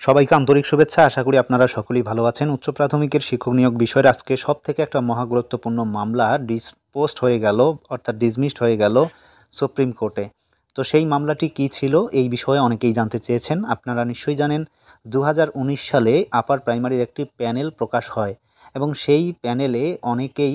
সবাইকে আন্তরিক শুভেচ্ছা। আশা করি আপনারা সকলেই ভালো আছেন। উচ্চ প্রাথমিকের শিক্ষক নিয়োগ বিষয়ের আজকে সবথেকে একটা মহা গুরুত্বপূর্ণ মামলা ডিসপোজড হয়ে গেল, অর্থাৎ ডিসমিসড হয়ে গেল সুপ্রিম কোর্টে। তো সেই মামলাটি কী ছিল এই বিষয়ে অনেকেই জানতে চেয়েছেন। আপনারা নিশ্চয়ই জানেন 2019 সালে আপার প্রাইমারির একটি প্যানেল প্রকাশ হয় এবং সেই প্যানেলে অনেকেই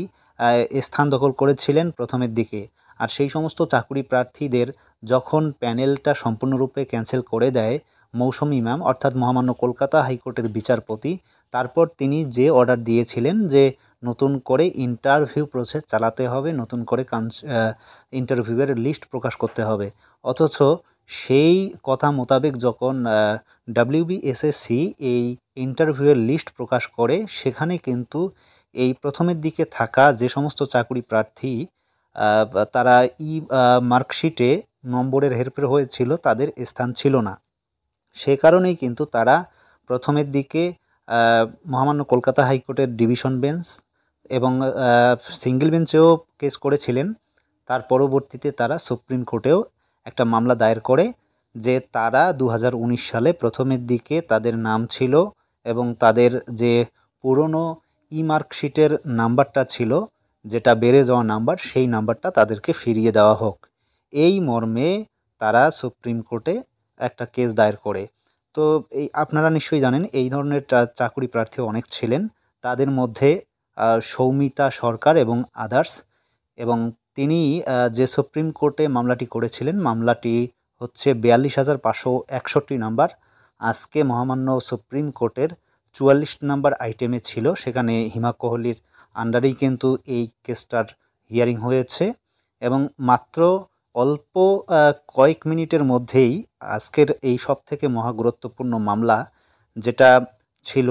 স্থান দখল করেছিলেন প্রথমের দিকে। আর সেই সমস্ত চাকুরি প্রার্থীদের যখন প্যানেলটা সম্পূর্ণরূপে ক্যান্সেল করে দেয় মৌসুমী ম্যাম, অর্থাৎ মহামান্য কলকাতা হাইকোর্টের বিচারপতি, তারপর তিনি যে অর্ডার দিয়েছিলেন যে নতুন করে ইন্টারভিউ প্রসেস চালাতে হবে, নতুন করে ইন্টারভিউয়ের লিস্ট প্রকাশ করতে হবে। অথচ সেই কথা মোতাবেক যখন WBSSC এই ইন্টারভিউয়ের লিস্ট প্রকাশ করে, সেখানে কিন্তু এই প্রথমের দিকে থাকা যে সমস্ত চাকুরি প্রার্থী তারা মার্কশিটে নম্বরের হেরফের হয়েছিল, তাদের স্থান ছিল না। সে কারণেই কিন্তু তারা প্রথমের দিকে মহামান্য কলকাতা হাইকোর্টের ডিভিশন বেঞ্চ এবং সিঙ্গেল বেঞ্চেও কেস করেছিলেন। তার পরবর্তীতে তারা সুপ্রিম কোর্টেও একটা মামলা দায়ের করে যে তারা 2019 সালে প্রথমের দিকে তাদের নাম ছিল এবং তাদের যে পুরনো মার্কশিটের নাম্বারটা ছিল, যেটা বেড়ে যাওয়া নাম্বার, সেই নাম্বারটা তাদেরকে ফিরিয়ে দেওয়া হোক। এই মর্মে তারা সুপ্রিম কোর্টে একটা কেস দায়ের করে। তো এই আপনারা নিশ্চয়ই জানেন এই ধরনের চাকুরি প্রার্থী অনেক ছিলেন। তাদের মধ্যে সৌমিতা সরকার এবং আদার্স, এবং তিনি যে সুপ্রিম কোর্টে মামলাটি করেছিলেন, মামলাটি হচ্ছে 42,561 নাম্বার। আজকে মহামান্য সুপ্রিম কোর্টের 44 নাম্বার আইটেমে ছিল, সেখানে হিমা কোহলির আন্ডারেই কিন্তু এই কেসটার হিয়ারিং হয়েছে এবং মাত্র অল্প কয়েক মিনিটের মধ্যেই আজকের এই সবথেকে মহা গুরুত্বপূর্ণ মামলা, যেটা ছিল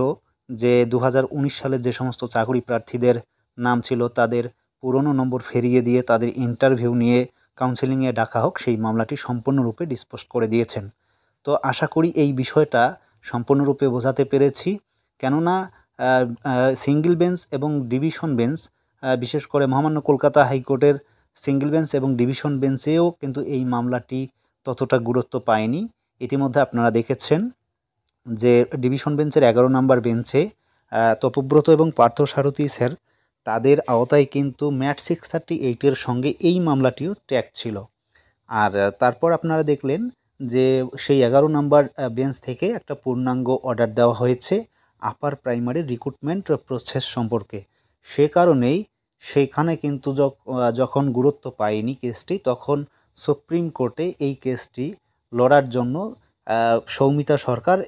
যে 2019 সালে যে সমস্ত চাকরি প্রার্থীদের নাম ছিল তাদের পুরনো নম্বর ফিরিয়ে দিয়ে তাদের ইন্টারভিউ নিয়ে কাউন্সেলিংয়ে ডাকা হোক, সেই মামলাটি সম্পূর্ণরূপে ডিসপোজ করে দিয়েছেন। তো আশা করি এই বিষয়টা সম্পূর্ণরূপে বোঝাতে পেরেছি। কেননা সিঙ্গেল বেঞ্চ এবং ডিভিশন বেঞ্চ, বিশেষ করে মহামান্য কলকাতা হাইকোর্টের সিঙ্গেল বেঞ্চ এবং ডিভিশন বেঞ্চেও কিন্তু এই মামলাটি ততটা গুরুত্ব পায়নি। ইতিমধ্যে আপনারা দেখেছেন যে ডিভিশন বেঞ্চের 11 নম্বর বেঞ্চে তপব্রত এবং পার্থসারথী স্যার, তাদের আওতায় কিন্তু ম্যাট 638-এর সঙ্গে এই মামলাটিও ট্যাগ ছিল। আর তারপর আপনারা দেখলেন যে সেই 11 নম্বর বেঞ্চ থেকে একটা পূর্ণাঙ্গ অর্ডার দেওয়া হয়েছে আপার প্রাইমারি রিক্রুটমেন্ট প্রসেস সম্পর্কে। সে কারণেই সেইখানে কিন্তু যখন গুরুত্ব পায়নি কেসটি, তখন সুপ্রিম কোর্টে এই কেসটি লড়ার জন্য সৌমিতা সরকার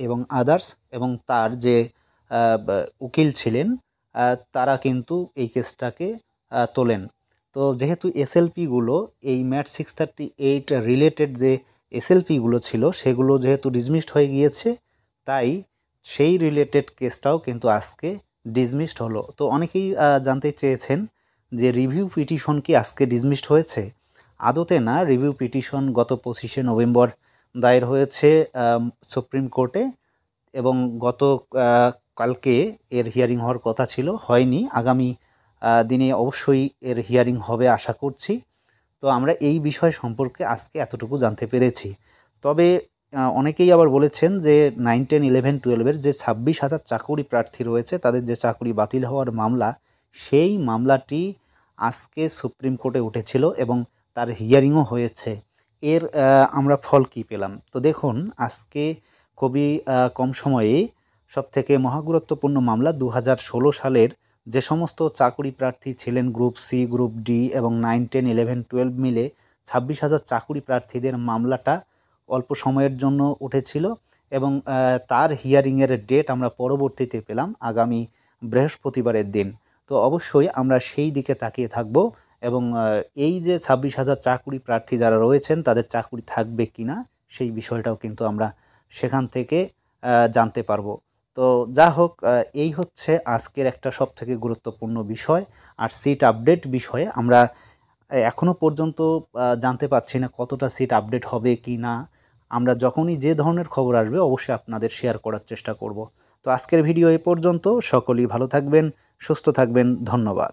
এবং আদার্স এবং তার যে উকিল ছিলেন, তারা কিন্তু এই কেসটাকে তোলেন। তো যেহেতু এসএলপিগুলো এই ম্যাট 638 রিলেটেড যে এসএলপিগুলো ছিল সেগুলো যেহেতু ডিসমিসড হয়ে গিয়েছে, তাই সেই রিলেটেড কেসটাও কিন্তু আজকে ডিসমিসড হলো। তো অনেকেই জানতে চেয়েছেন যে রিভিউ পিটিশন কি আজকে ডিসমিসড হয়েছে? আদতে না, রিভিউ পিটিশন গত 25শে নভেম্বর দায়ের হয়েছে সুপ্রিম কোর্টে এবং কালকে এর হিয়ারিং হওয়ার কথা ছিল, হয়নি। আগামী দিনে অবশ্যই এর হিয়ারিং হবে আশা করছি। তো আমরা এই বিষয় সম্পর্কে আজকে এতটুকু জানতে পেরেছি। তবে অনেকেই আবার বলেছেন যে 9, 10, 11, 12-এর যে 26,000 চাকুরি প্রার্থী রয়েছে তাদের যে চাকুরি বাতিল হওয়ার মামলা, সেই মামলাটি আজকে সুপ্রিম কোর্টে উঠেছিল এবং তার হিয়ারিংও হয়েছে। এর আমরা ফল কী পেলাম? তো দেখুন, আজকে খুবই কম সময়ে সবথেকে মহাগুরুত্বপূর্ণ মামলা 2016 সালের যে সমস্ত চাকুরি প্রার্থী ছিলেন গ্রুপ সি, গ্রুপ ডি এবং 9, 10, 11, 12 মিলে 26,000 চাকুরি প্রার্থীদের মামলাটা অল্প সময়ের জন্য উঠেছিল এবং তার হিয়ারিংয়ের ডেট আমরা পরবর্তীতে পেলাম আগামী বৃহস্পতিবারের দিন। তো অবশ্যই আমরা সেই দিকে তাকিয়ে থাকব এবং এই যে 26,000 চাকুরি প্রার্থী যারা রয়েছেন তাদের চাকুরি থাকবে কি না সেই বিষয়টাও কিন্তু আমরা সেখান থেকে জানতে পারবো। তো যা হোক, এই হচ্ছে আজকের একটা সবথেকে গুরুত্বপূর্ণ বিষয়। আর সিট আপডেট বিষয়ে আমরা এখনও পর্যন্ত জানতে পারছি না কতটা সিট আপডেট হবে কি না। আমরা যখনই যে ধরনের খবর আসবে অবশ্যই আপনাদের শেয়ার করার চেষ্টা করব। তো আজকের ভিডিও এ পর্যন্ত। সকলেই ভালো থাকবেন, সুস্থ থাকবেন। ধন্যবাদ।